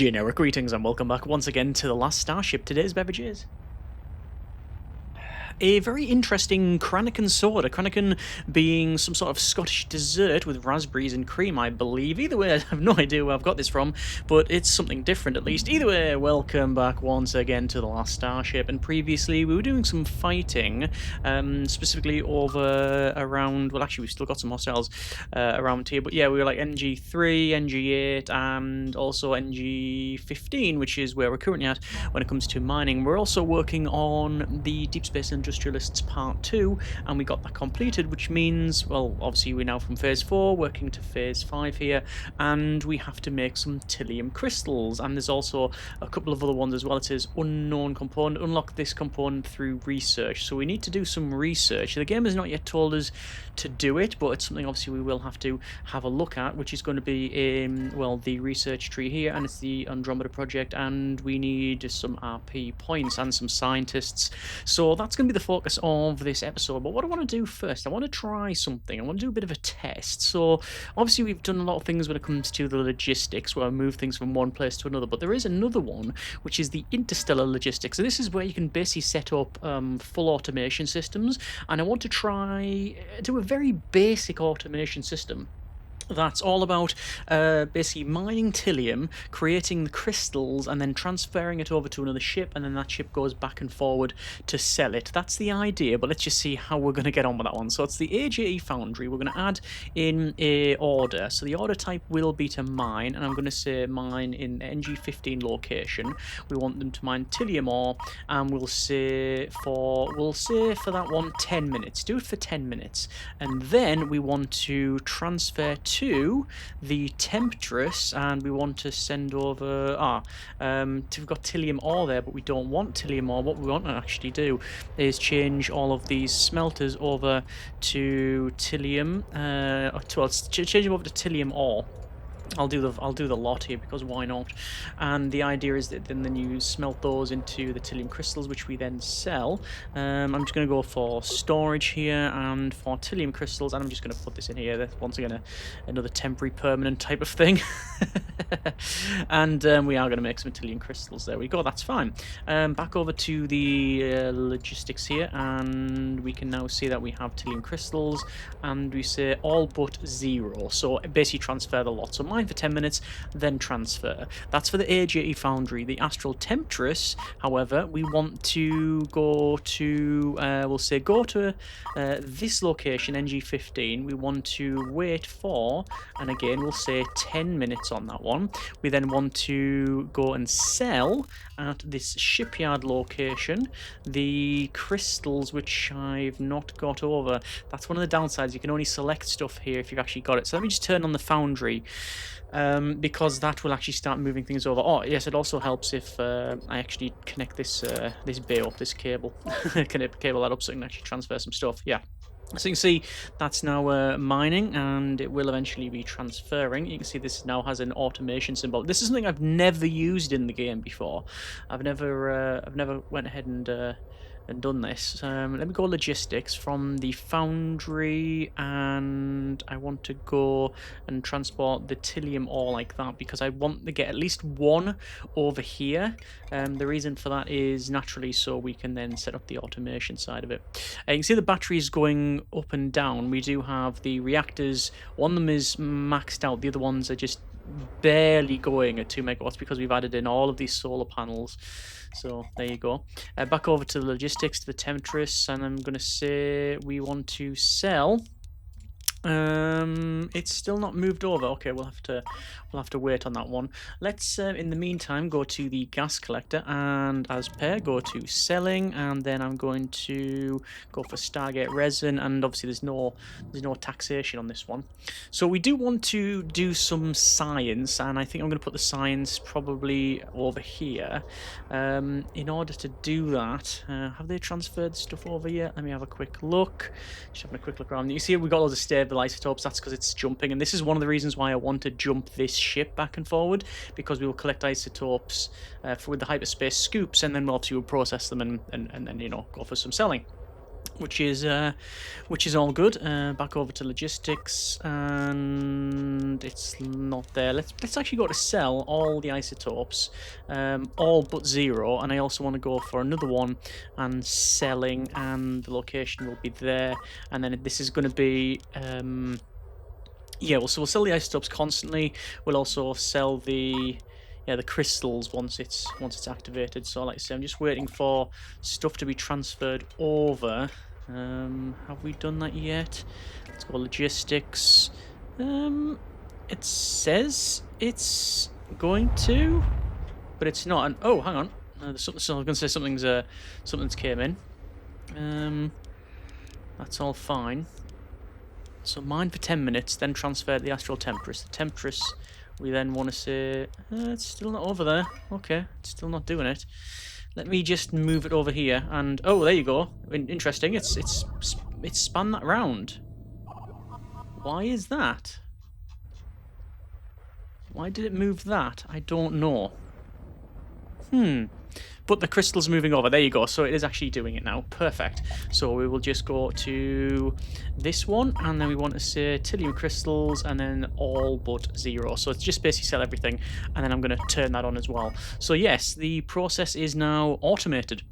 Generic greetings and welcome back once again to the Last Starship. Today's beverage is a very interesting Cranachan soda. Cranachan being some sort of Scottish dessert with raspberries and cream, I believe. Either way, I have no idea where I've got this from, but it's something different at least. Either way, welcome back once again to the Last Starship. And previously, we were doing some fighting, specifically over around. Well, actually, we've still got some hostiles around here, but yeah, we were like NG3, NG8, and also NG15, which is where we're currently at when it comes to mining. We're also working on the Deep Space Industrialists Part 2, and we got that completed, which means, well, obviously we're now from Phase 4, working to Phase 5 here, and we have to make some Tilium crystals, and there's also a couple of other ones as well. It says unknown component, unlock this component through research, so we need to do some research. The game has not yet told us to do it, but it's something obviously we will have to have a look at, which is going to be in, well, the research tree here, and it's the Andromeda project, and we need some RP points and some scientists, so that's going to be the focus of this episode. But what I want to do first, I want to try something. I want to do a bit of a test. So obviously we've done a lot of things when it comes to the logistics, where I move things from one place to another, but there is another one, which is the interstellar logistics. So this is where you can basically set up full automation systems, and I want to try do a very basic automation system that's all about basically mining Tilium, creating the crystals, and then transferring it over to another ship, and then that ship goes back and forward to sell it. That's the idea, but let's just see how we're going to get on with that one. So it's the AJE Foundry. We're going to add in a order. So the order type will be to mine, and I'm going to say mine in NG15 location. We want them to mine Tilium ore, and we'll say for that one 10 minutes. Do it for 10 minutes, and then we want to transfer to the Temptress, and we want to send over we've got Tilium ore there, but we don't want Tilium ore. What we want to actually do is change all of these smelters over to Tilium change them over to Tilium ore. I'll do the lot here because why not? And the idea is that then you smelt those into the Tilium crystals, which we then sell. I'm just going to go for storage here and for Tilium crystals, and I'm just going to put this in here. That's once again another temporary permanent type of thing. And we are going to make some Tilium crystals. There we go. That's fine. Back over to the logistics here, and we can now see that we have Tilium crystals, and we say all but 0. So basically transfer the lot. So mine for 10 minutes, then transfer. That's for the AJE Foundry. The Astral Temptress, however, we want to go to, we'll say go to this location, NG15. We want to wait for, and again, we'll say 10 minutes on that one. We then want to go and sell at this shipyard location the crystals, which I've not got over. That's one of the downsides. You can only select stuff here if you've actually got it. So let me just turn on the Foundry, because that will actually start moving things over. Oh yes, it also helps if I actually connect this this bay up, this cable, cable that up, so I can actually transfer some stuff. Yeah. So you can see that's now mining, and it will eventually be transferring. You can see this now has an automation symbol. This is something I've never used in the game before. I've never went ahead and done this. Let me go logistics from the Foundry, and I want to go and transport the Tilium ore like that because I want to get at least one over here. The reason for that is naturally so we can then set up the automation side of it. You can see the batteries going up and down. We do have the reactors. One of them is maxed out. The other ones are just barely going at 2 megawatts because we've added in all of these solar panels. So there you go. Back over to the logistics, to the Temptress, and I'm going to say we want to sell. It's still not moved over. Okay, we'll have to wait on that one. Let's in the meantime go to the gas collector, and as per go to selling, and then I'm going to go for Stargate resin, and obviously there's no taxation on this one. So we do want to do some science, and I think I'm going to put the science probably over here. In order to do that, have they transferred stuff over yet? Let me have a quick look. Just having a quick look around. You see we've got all the stable isotopes. That's because it's jumping, and this is one of the reasons why I want to jump this ship back and forward, because we will collect isotopes with the hyperspace scoops, and then we'll obviously process them and then, you know, go for some selling. which is all good. Back over to logistics, and it's not there. Let's actually go to sell all the isotopes, all but 0, and I also want to go for another one and selling, and the location will be there. And then this is going to be yeah. We'll sell the isotopes constantly. We'll also sell the crystals once it's activated. So like I say, I'm just waiting for stuff to be transferred over. Have we done that yet? Let's go logistics. It says it's going to, but it's not. And oh, hang on. There's something. So I was going to say something's came in. That's all fine. So mine for 10 minutes, then transfer to the astral temptress. The temptress, we then want to say, it's still not over there. Okay, it's still not doing it. Let me just move it over here, and oh, there you go. Interesting. It's spun that round. Why is that? Why did it move that? I don't know. But the crystal's moving over. There you go. So it is actually doing it now. Perfect. So we will just go to this one, and then we want to say Tilium crystals, and then all but 0. So it's just basically sell everything, and then I'm going to turn that on as well. So yes, the process is now automated.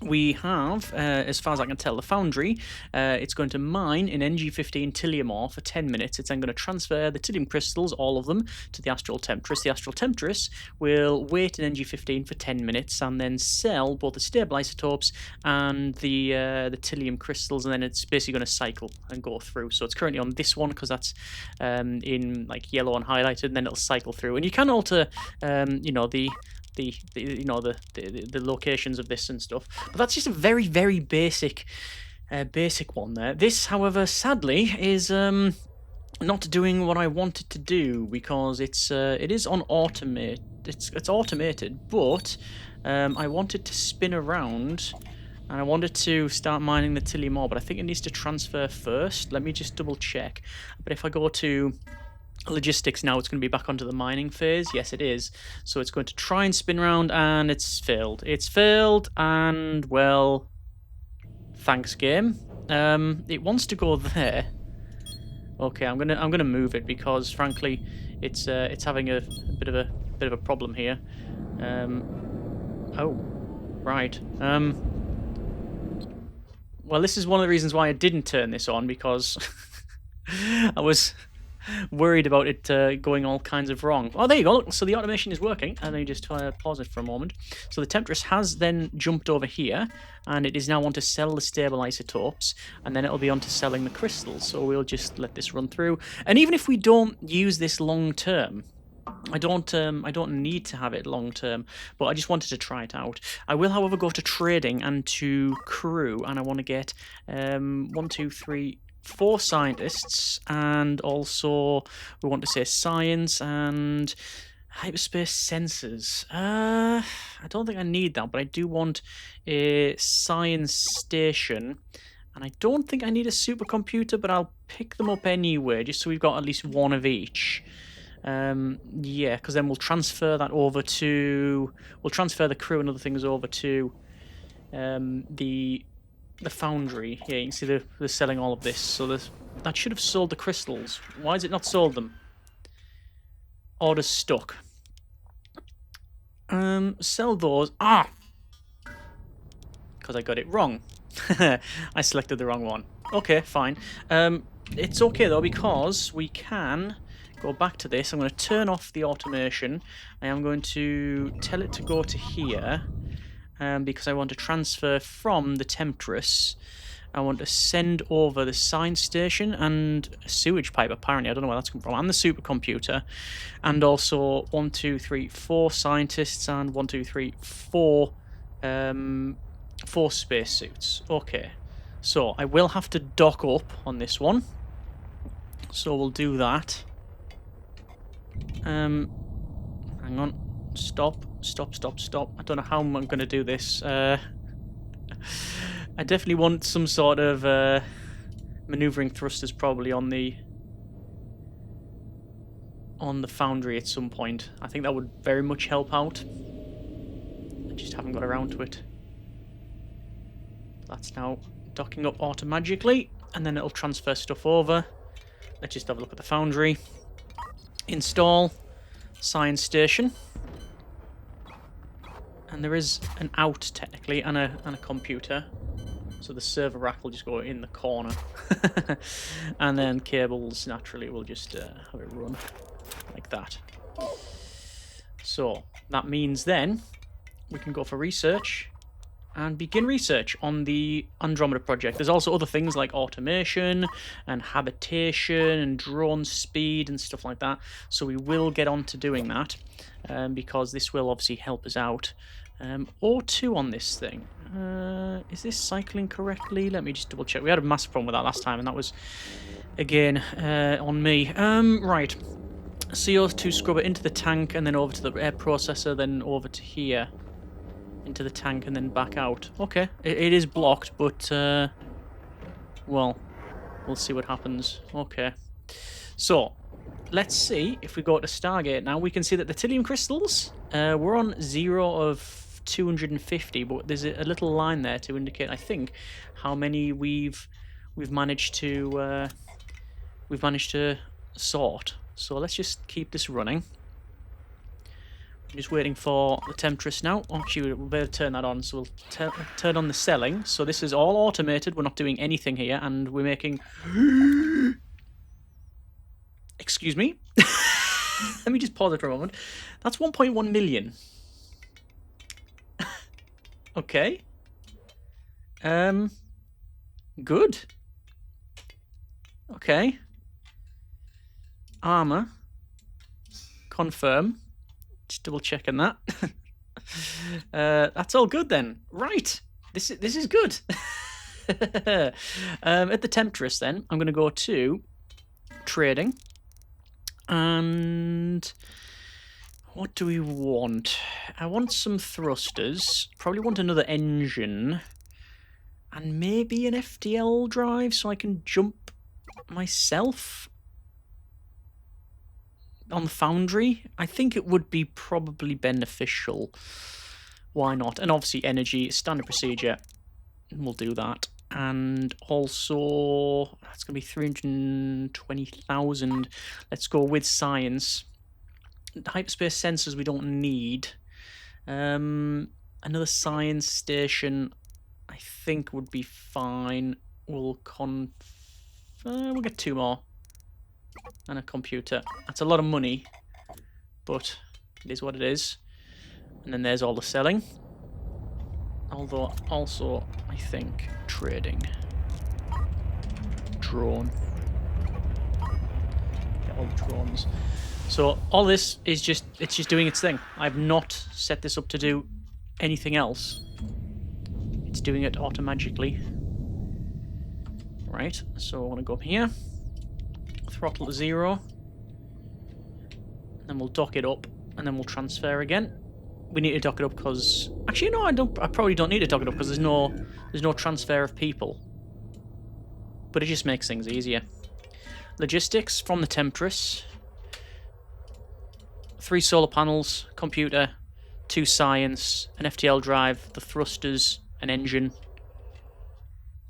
We have, as far as I can tell, the foundry. It's going to mine in NG15 Tilium ore for 10 minutes. It's then going to transfer the Tilium crystals, all of them, to the Astral Temptress. The Astral Temptress will wait in NG15 for 10 minutes and then sell both the stable isotopes and the Tilium crystals, and then it's basically going to cycle and go through. So it's currently on this one because that's in like yellow and highlighted, and then it'll cycle through. And you can alter, the locations of this and stuff, but that's just a very, very basic one there. This, however, sadly is not doing what I wanted to do, because it is on automate. It's automated, but I want it to spin around, and I wanted to start mining the Tilium ore, but I think it needs to transfer first. Let me just double check. But if I go to logistics now, it's going to be back onto the mining phase. Yes, it is. So it's going to try and spin around, and it's failed. It's failed, and well, thanks game. It wants to go there. Okay, I'm gonna move it because frankly, it's having a bit of a problem here. Oh, right. Well, this is one of the reasons why I didn't turn this on, because I was worried about it going all kinds of wrong. Oh, there you go. Look, so the automation is working. And then you just pause it for a moment. So the Temptress has then jumped over here, and it is now on to sell the stable isotopes, and then it'll be on to selling the crystals. So we'll just let this run through. And even if we don't use this long term, I don't need to have it long term, but I just wanted to try it out. I will, however, go to trading and to crew, and I want to get 1, 2, 3, 4 scientists, and also we want to say science and hyperspace sensors. I don't think I need that, but I do want a science station, and I don't think I need a supercomputer, but I'll pick them up anyway, just so we've got at least one of each. Yeah, because then we'll transfer that over to... We'll transfer the crew and other things over to the foundry. Yeah, you can see they're selling all of this. So that should have sold the crystals. Why has it not sold them? Order's stuck. Sell those. Ah! Because I got it wrong. I selected the wrong one. Okay, fine. It's okay though, because we can go back to this. I'm going to turn off the automation. I am going to tell it to go to here, because I want to transfer from the Temptress. I want to send over the science station and a sewage pipe, apparently. I don't know where that's come from. And the supercomputer. And also 1, 2, 3, 4 scientists, and 1, 2, 3, 4 spacesuits. Okay. So I will have to dock up on this one. So we'll do that. Hang on. Stop. I don't know how I'm going to do this. I definitely want some sort of maneuvering thrusters probably on the foundry at some point. I think that would very much help out. I just haven't got around to it. That's now docking up automatically, and then it'll transfer stuff over. Let's just have a look at the foundry. Install science station. And there is an out, technically, and a computer. So the server rack will just go in the corner. And then cables, naturally, will just have it run like that. So that means then we can go for research and begin research on the Andromeda project. There's also other things like automation and habitation and drone speed and stuff like that. So we will get on to doing that because this will obviously help us out. O2 on this thing. Is this cycling correctly? Let me just double check. We had a massive problem with that last time, and that was, again, on me. Right. CO2 scrubber into the tank, and then over to the air processor, then over to here. Into the tank, and then back out. Okay. It is blocked, but, well, we'll see what happens. Okay. So, let's see if we go to Stargate now. We can see that the Tilium crystals, we're on 0 of 250, but there's a little line there to indicate, I think, how many we've managed to sort. So let's just keep this running. I'm just waiting for the temptress now. Oh, actually, we'll better turn that on. So we'll turn on the selling. So this is all automated. We're not doing anything here, and we're making. Excuse me. Let me just pause it for a moment. That's 1.1 million. Okay. Good. Okay. Armor. Confirm. Just double checking that. That's all good then. Right. This is good. At the temptress then, I'm going to go to trading. And what do we want? I want some thrusters. Probably want another engine. And maybe an FTL drive so I can jump myself on the foundry. I think it would be probably beneficial. Why not? And obviously energy, standard procedure. We'll do that. And also, that's going to be 320,000. Let's go with science. Hyperspace sensors we don't need. Another science station, I think, would be fine. We'll get 2 more. And a computer. That's a lot of money, but it is what it is. And then there's all the selling. Although, also, I think, trading. Drone. Get all the drones. So, all this is just, it's just doing its thing. I've not set this up to do anything else. It's doing it automatically. Right, so I want to go up here. Throttle to 0. Then we'll dock it up, and then we'll transfer again. We need to dock it up because... Actually, no, I probably don't need to dock it up because there's no transfer of people. But it just makes things easier. Logistics from the Temptress. 3 solar panels, computer, 2 science, an FTL drive, the thrusters, an engine.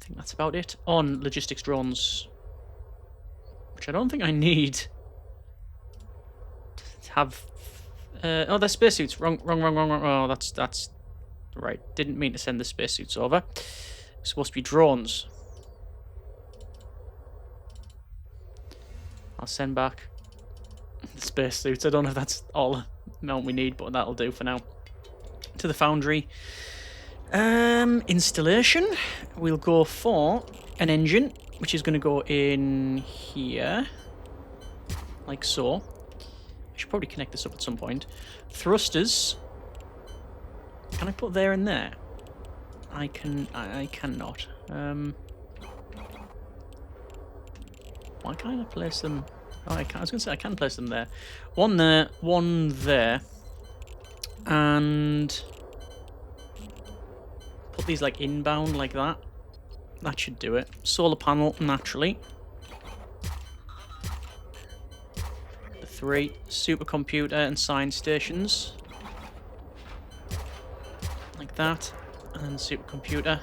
I think that's about it. On logistics drones, which I don't think I need to have... oh, they're spacesuits. Wrong. Oh, that's right. Didn't mean to send the spacesuits over. It's supposed to be drones. I'll send back the spacesuits. I don't know if that's all the amount we need, but that'll do for now. To the foundry. Installation. We'll go for an engine, which is going to go in here, like so. I should probably connect this up at some point. Thrusters. Can I put there and there? I cannot. Why can't I place them? Oh, I was going to say I can place them there. One there, one there. And put these like inbound like that. That should do it. Solar panel, naturally. The 3 supercomputer and science stations. Like that. And then supercomputer.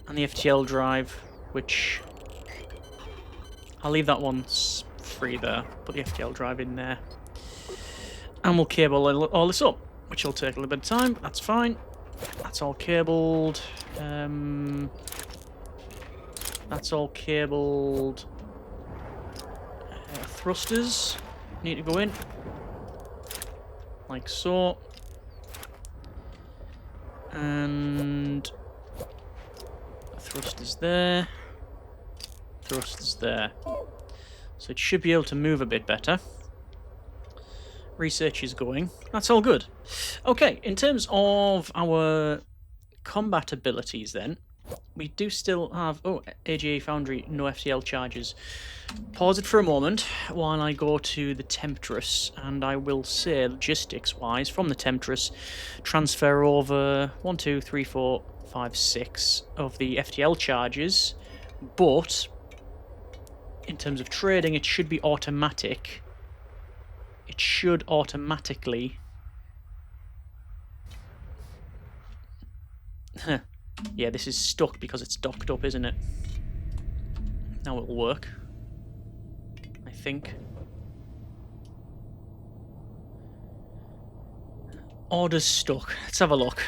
And the FTL drive, which I'll leave that one free there. Put the FTL drive in there. And we'll cable all this up, which will take a little bit of time, but that's fine. That's all cabled. That's all cabled. Thrusters need to go in. Like so. And thrusters there. Thrusters there. So it should be able to move a bit better. Research is going. That's all good. Okay, in terms of our combat abilities then, we do still have... Oh, AGA Foundry, no FTL charges. Pause it for a moment while I go to the Temptress, and I will say, logistics-wise, from the Temptress, transfer over 1, 2, 3, 4, 5, 6 of the FTL charges, but in terms of trading, it should be automatic. It should automatically... Yeah, this is stuck because it's docked up, isn't it? Now it'll work. I think. Orders stuck. Let's have a look.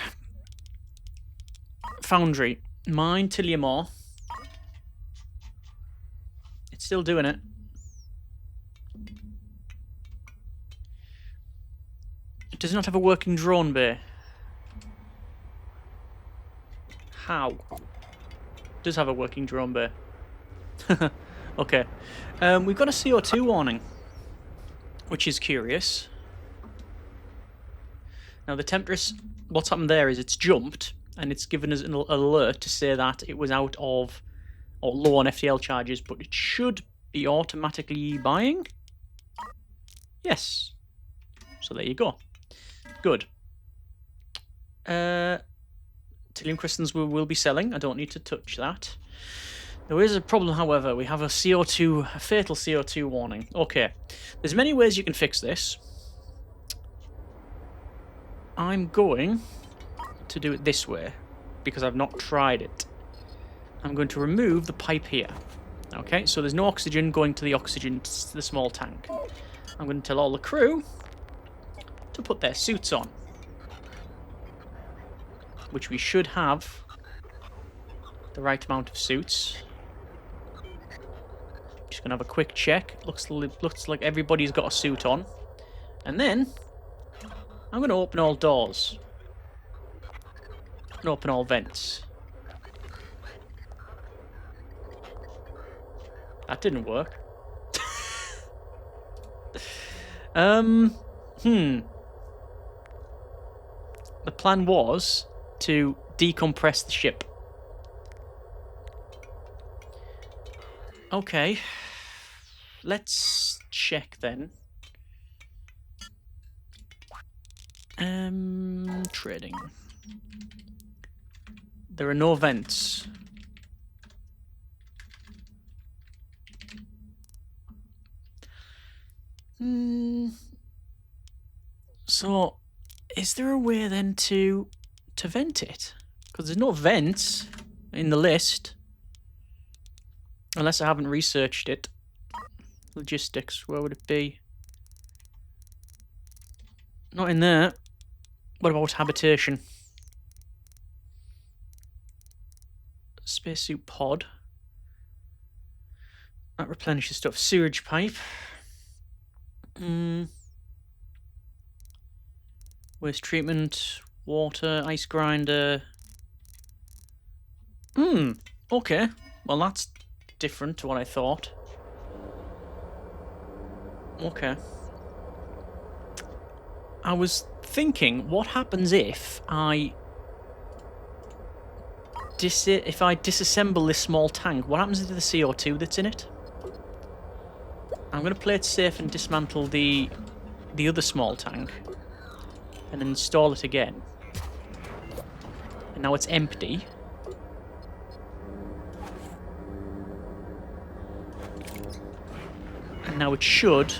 Foundry. Mine till you more. It's still doing it. It does not have a working drone bay. How? It does have a working drone bay. Okay. We've got a CO2 warning, which is curious. Now the Temptress, what's happened there is it's jumped, and it's given us an alert to say that it was out of, or low on FTL charges, but it should be automatically buying? Yes. So there you go. Good. Tilium crystals we will be selling. I don't need to touch that. There is a problem, however. We have a fatal CO2 warning. Okay. There's many ways you can fix this. I'm going to do it this way, because I've not tried it. I'm going to remove the pipe here. Okay, so there's no oxygen going to the small tank. I'm going to tell all the crew to put their suits on, which we should have the right amount of suits. Just gonna have a quick check. Looks like everybody's got a suit on. And then I'm gonna open all doors. And open all vents. That didn't work. The plan was to decompress the ship. Okay. Let's check then. Trading. There are no vents. So, is there a way then to vent it? Because there's no vents in the list. Unless I haven't researched it. Logistics, where would it be? Not in there. What about habitation? Spacesuit pod. That replenishes stuff. Sewage pipe. Waste treatment. Water. Ice grinder. Okay. Well, that's different to what I thought. Okay. I was thinking, what happens if I disassemble this small tank? What happens to the CO2 that's in it? I'm going to play it safe and dismantle the other small tank and then install it again. And now it's empty. And now it should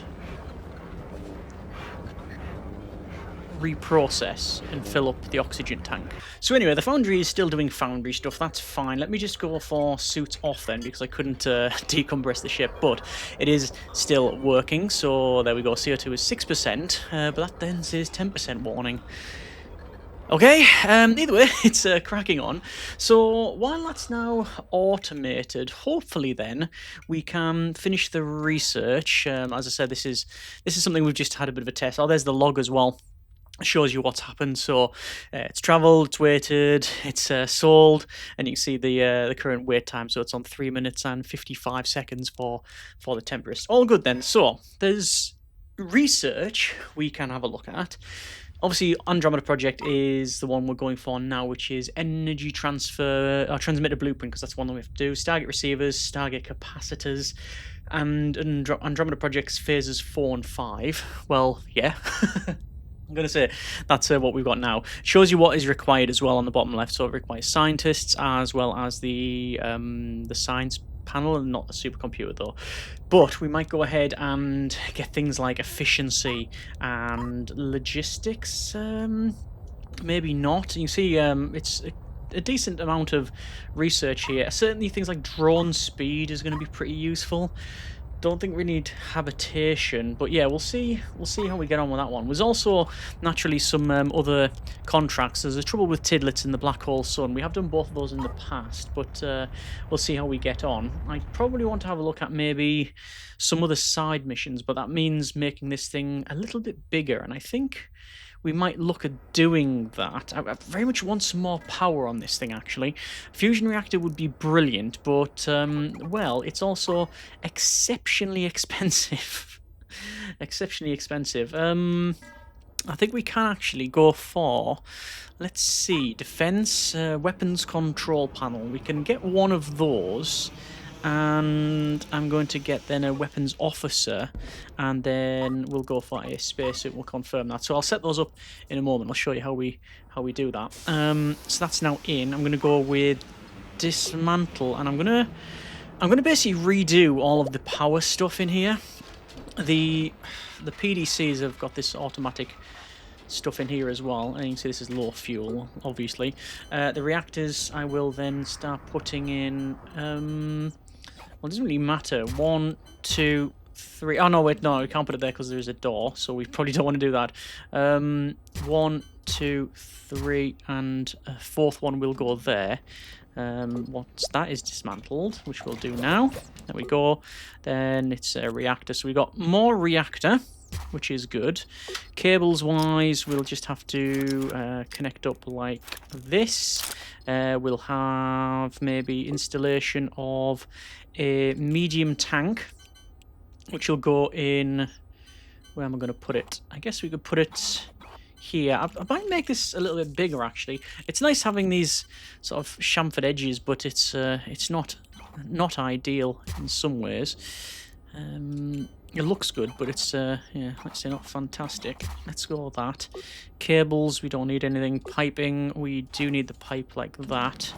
reprocess and fill up the oxygen tank. So anyway, the foundry is still doing foundry stuff. That's fine. Let me just go for suits off then, because I couldn't decompress the ship, but it is still working. So there we go. CO2 is 6%, but that then says 10% warning. Okay, either way, it's cracking on. So while that's now automated, hopefully then we can finish the research. As I said, this is something we've just had a bit of a test. Oh, there's the log as well. It shows you what's happened. So it's travelled, it's waited, it's sold, and you can see the current wait time. So it's on 3 minutes and 55 seconds for the Tempest. All good then. So there's research we can have a look at. Obviously, Andromeda Project is the one we're going for now, which is energy transfer, or transmitter blueprint, because that's one that we have to do. Stargate receivers, Stargate capacitors, and Andromeda Project's phases 4 and 5. Well, yeah. I'm going to say that's what we've got now. Shows you what is required as well on the bottom left. So it requires scientists as well as the science panel, and not the supercomputer though. But we might go ahead and get things like efficiency and logistics. Maybe not. You see, it's a decent amount of research here. Certainly things like drone speed is going to be pretty useful. Don't think we need habitation, but yeah, we'll see how we get on with that one. There's also naturally some other contracts. There's a trouble with Tidlets in the Black Hole Sun. We have done both of those in the past, but we'll see how we get on. I probably want to have a look at maybe some other side missions, but that means making this thing a little bit bigger, and I think we might look at doing that. I very much want some more power on this thing, actually. Fusion reactor would be brilliant, but, well, it's also exceptionally expensive. Exceptionally expensive. I think we can actually go for, let's see, defense, weapons control panel. We can get one of those, and I'm going to get then a weapons officer, and then we'll go for a spacesuit. We'll confirm that. So I'll set those up in a moment. I'll show you how we do that. So that's now in. I'm going to go with dismantle, and I'm going to basically redo all of the power stuff in here. The PDCs have got this automatic stuff in here as well, and you can see this is low fuel, obviously. The reactors I will then start putting in. Well, it doesn't really matter. 1, 2, 3. Oh no, wait, no, we can't put it there because there is a door, so we probably don't want to do that. 1, 2, 3, and a fourth one will go there. Once that is dismantled, which we'll do now. There we go. Then it's a reactor, so we got more reactor, which is good. Cables wise, we'll just have to connect up like this. We'll have maybe installation of a medium tank, which will go in. Where am I going to put it? I guess we could put it here. I might make this a little bit bigger, actually. It's nice having these sort of chamfered edges, but it's not ideal in some ways. It looks good, but it's, yeah, let's say not fantastic. Let's go with that. Cables, we don't need anything. Piping, we do need the pipe like that.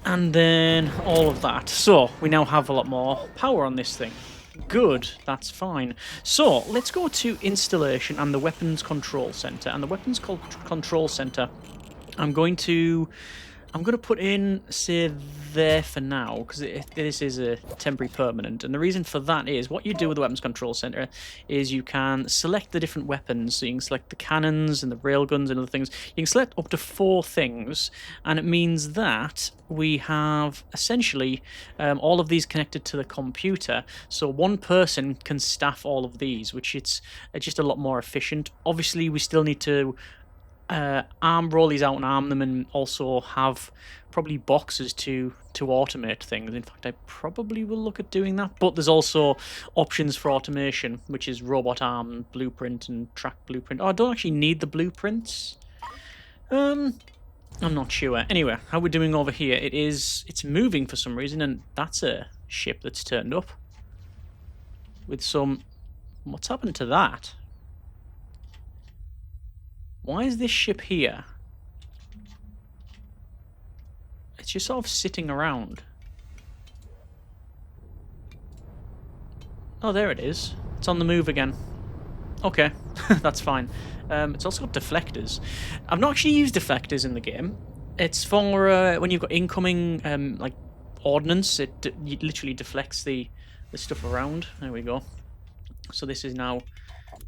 And then all of that. So, we now have a lot more power on this thing. Good, that's fine. So, let's go to installation and the weapons control center. And the weapons control center, I'm going to put in, say, there for now, because this is a temporary permanent. And the reason for that is, what you do with the weapons control center is you can select the different weapons. So you can select the cannons and the railguns and other things. You can select up to 4 things, and it means that we have essentially all of these connected to the computer. So one person can staff all of these, which it's just a lot more efficient. Obviously, we still need to roll these out and arm them, and also have probably boxes to automate things. In fact, I probably will look at doing that, but there's also options for automation, which is robot arm blueprint and track blueprint. Oh, I don't actually need the blueprints. I'm not sure. Anyway, how we're doing over here, it's moving for some reason, and that's a ship that's turned up with some... What's happened to that? Why is this ship here? It's just sort of sitting around. Oh, there it is. It's on the move again. Okay, that's fine. It's also got deflectors. I've not actually used deflectors in the game. It's for when you've got incoming like ordnance. It literally deflects the stuff around. There we go. So this is now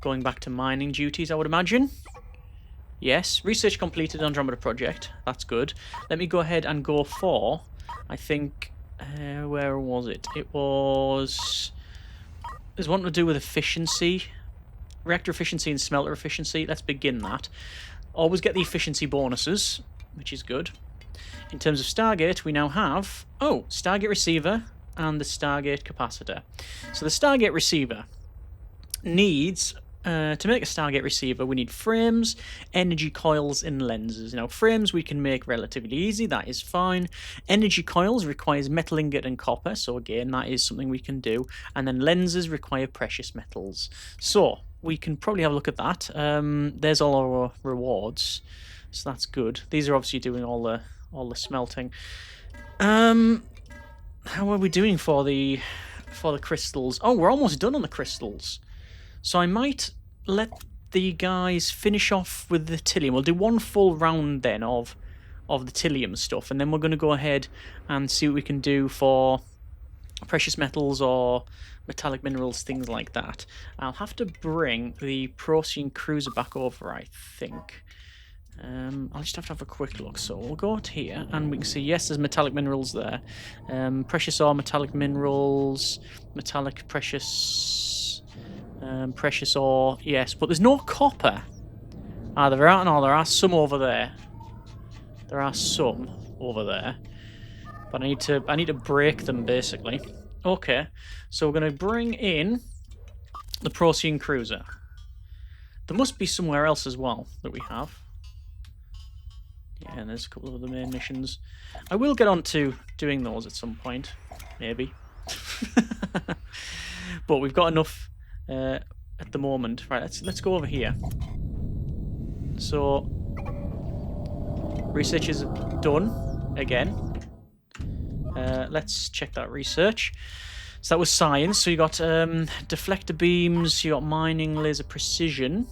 going back to mining duties, I would imagine. Yes, research completed Andromeda project. That's good. Let me go ahead and go for, I think, where was it? It was... There's one to do with efficiency. Reactor efficiency and smelter efficiency. Let's begin that. Always get the efficiency bonuses, which is good. In terms of Stargate, we now have... Oh, Stargate receiver and the Stargate capacitor. So the Stargate receiver needs... to make a Stargate receiver, we need frames, energy coils, and lenses. Now, frames we can make relatively easy, that is fine. Energy coils requires metal ingot and copper, so again, that is something we can do. And then lenses require precious metals. So, we can probably have a look at that. There's all our rewards, so that's good. These are obviously doing all the smelting. How are we doing for the crystals? Oh, we're almost done on the crystals. So I might let the guys finish off with the Tillium. We'll do one full round then of the Tillium stuff, and then we're going to go ahead and see what we can do for precious metals or metallic minerals, things like that. I'll have to bring the Procedurally cruiser back over, I think. I'll just have a quick look. So we'll go out here, and we can see, yes, there's metallic minerals there. Precious ore, metallic minerals, metallic precious... precious ore, yes, but there's no copper. There are some over there. There are some over there, but I need to break them basically. Okay, so we're going to bring in the Procedurally cruiser. There must be somewhere else as well that we have. Yeah, and there's a couple of other main missions. I will get on to doing those at some point, maybe. But we've got enough. At the moment. Right, let's go over here. So research is done again. Let's check that research. So that was science. So you got deflector beams, you got mining, laser precision.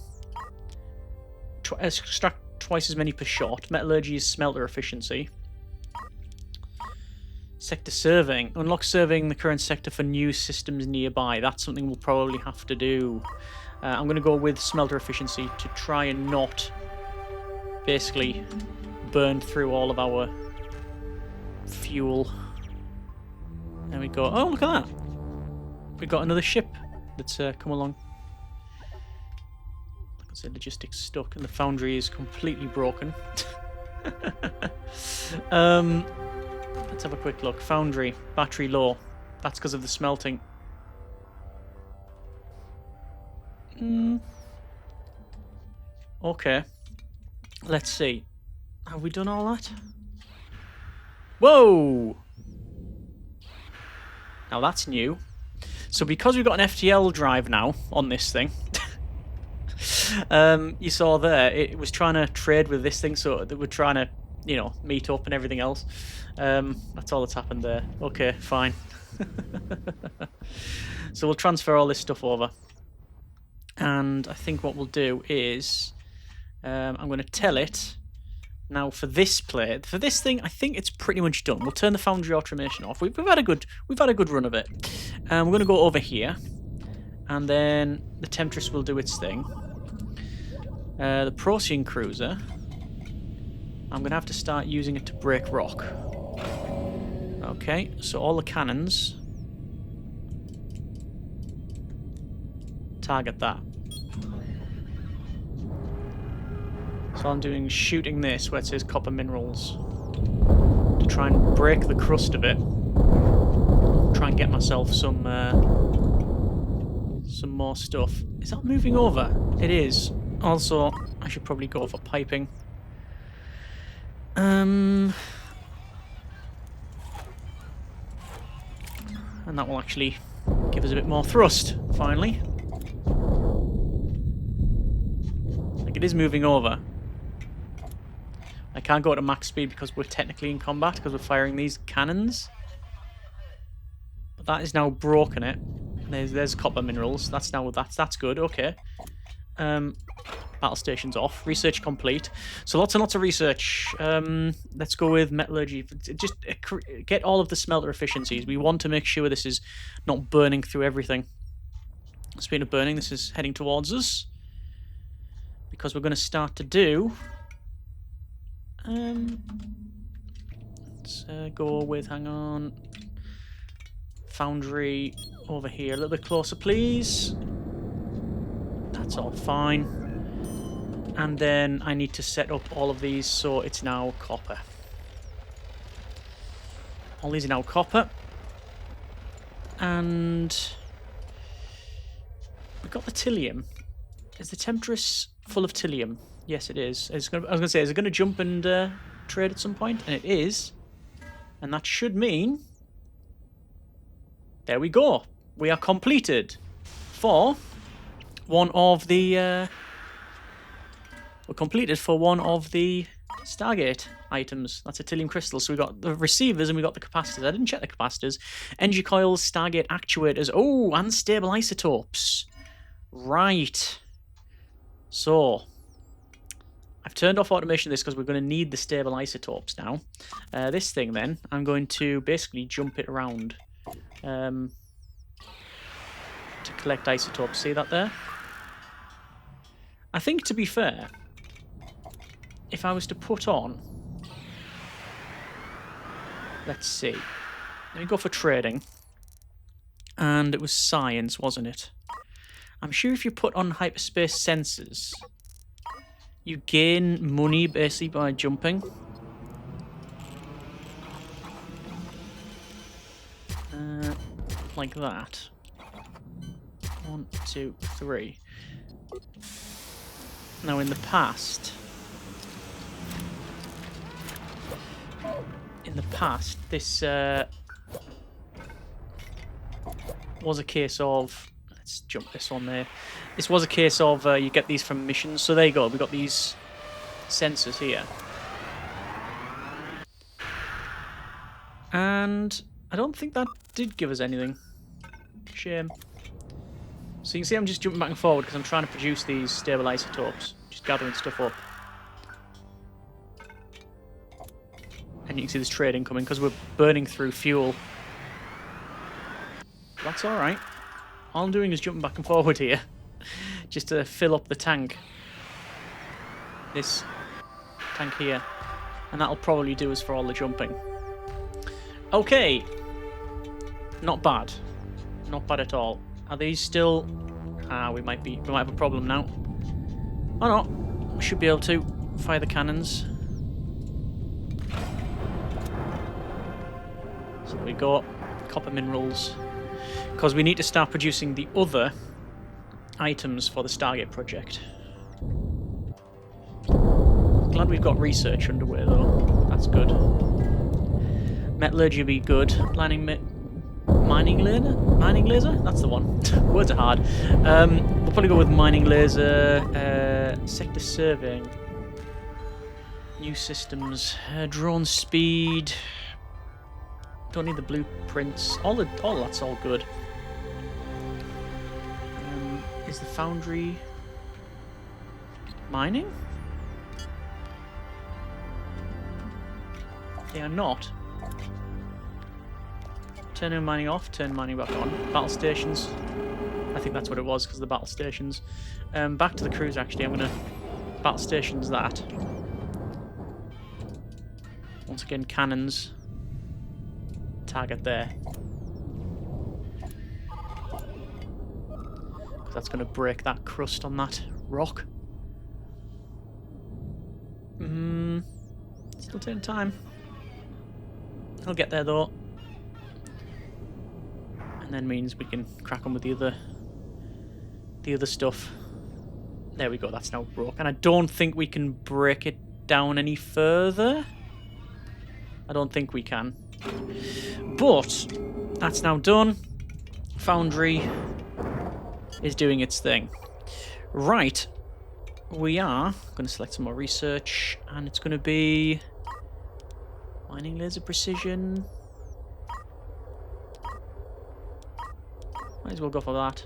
Extract twice as many per shot. Metallurgy is smelter efficiency. Sector surveying. Unlock surveying the current sector for new systems nearby. That's something we'll probably have to do. I'm going to go with smelter efficiency to try and not basically burn through all of our fuel. There we go. Oh, look at that. We've got another ship that's come along. Like I said, logistics stuck and the foundry is completely broken. Let's have a quick look. Foundry, battery low. That's because of the smelting. Okay. Let's see. Have we done all that? Whoa! Now that's new. So because we've got an FTL drive now on this thing, you saw there, it was trying to trade with this thing, so that we're trying to, you know, meet up and everything else. That's all that's happened there. Okay, fine. So we'll transfer all this stuff over. And I think what we'll do is I'm going to tell it now for this play. For this thing, I think it's pretty much done. We'll turn the foundry automation off. We've had a good run of it. We're going to go over here, and then the Temptress will do its thing. The Procedurally cruiser, I'm going to have to start using it to break rock. Okay, so all the cannons target that. So all I'm doing is shooting this where it says copper minerals to try and break the crust of it. Try and get myself some more stuff. Is that moving over? It is. Also, I should probably go for piping. And that will actually give us a bit more thrust, finally. Like, it is moving over. I can't go to max speed because we're technically in combat, because we're firing these cannons. But that is now broken it. There's copper minerals. That's good, okay. Battle stations off. Research complete. So lots and lots of research. Let's go with metallurgy. Just get all of the smelter efficiencies. We want to make sure this is not burning through everything. Speaking of burning, this is heading towards us. Because we're going to start to do... let's go with, hang on... Foundry over here. A little bit closer, please. That's all fine. And then I need to set up all of these so it's now copper. All these are now copper. And we've got the Tillium. Is the Temptress full of Tillium? Yes, it is. I was going to say, is it going to jump and trade at some point? And it is. And that should mean... There we go. We are completed for one of the... We're completed for one of the Stargate items. That's a Tillium crystal. So we got the receivers and we got the capacitors. I didn't check the capacitors. Energy coils, Stargate actuators. Oh, unstable isotopes. Right. So, I've turned off automation of this because we're going to need the stable isotopes now. This thing then, I'm going to basically jump it around to collect isotopes. See that there? I think, to be fair, if I was to put on... Let's see. Let me go for trading. And it was science, wasn't it? I'm sure if you put on hyperspace sensors, you gain money basically by jumping. Like that. 1, 2, 3. Now in the past... this was a case of... Let's jump this on there. This was a case of you get these from missions. So there you go. We've got these sensors here. And I don't think that did give us anything. Shame. So you can see I'm just jumping back and forward because I'm trying to produce these stable isotopes. Just gathering stuff up. And you can see there's trading coming because we're burning through fuel. That's alright. All I'm doing is jumping back and forward here. Just to fill up the tank. This tank here. And that'll probably do us for all the jumping. Okay. Not bad. Not bad at all. Are these still... we might have a problem now. Oh no. We should be able to fire the cannons. So there we go. Copper minerals. Because we need to start producing the other items for the Stargate project. Glad we've got research underway though. That's good. Metallurgy will be good. Mining laser? Mining laser? That's the one. Words are hard. We'll probably go with mining laser. Sector surveying. New systems. Drone speed. Don't need the blueprints. All that's all good. Is the foundry mining? They are not. Turn mining off, turn mining back on. Battle stations. I think that's what it was because of the battle stations. Back to the cruise actually. I'm going to battle stations that. Once again, cannons. Target there. Because that's going to break that crust on that rock. Still taking time. I'll get there though. And then means we can crack on with the other stuff. There we go, that's now broke. And I don't think we can break it down any further. I don't think we can. But that's now done. Foundry is doing its thing. Right. We are going to select some more research, and it's going to be mining laser precision. Might as well go for that.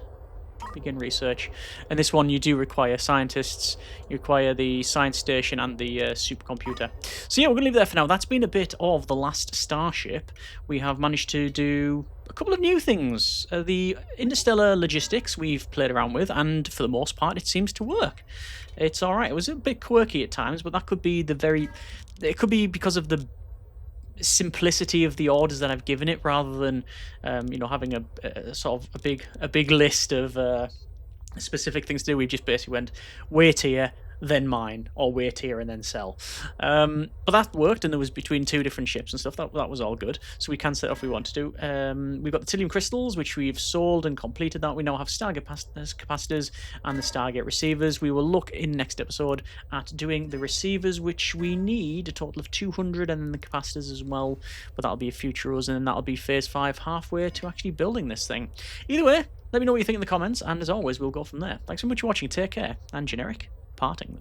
begin research. And this one, you do require scientists. You require the science station and the supercomputer. So yeah, we're going to leave it there for now. That's been a bit of the Last Starship. We have managed to do a couple of new things. The interstellar logistics we've played around with, and for the most part, it seems to work. It's all right. It was a bit quirky at times, but that could be it could be because of the simplicity of the orders that I've given it, rather than having a sort of a big list of specific things to do. We just basically went wait here, then mine, or wait here and then sell. But that worked, and there was between 2 different ships and stuff. That was all good. So we can set off if we want to do. We've got the Tilium crystals, which we've sold and completed that. We now have Stargate capacitors and the Stargate receivers. We will look in next episode at doing the receivers, which we need a total of 200, and then the capacitors as well. But that'll be a future us, and then that'll be phase 5, halfway to actually building this thing. Either way, let me know what you think in the comments, and as always, we'll go from there. Thanks so much for watching. Take care, and generic partings.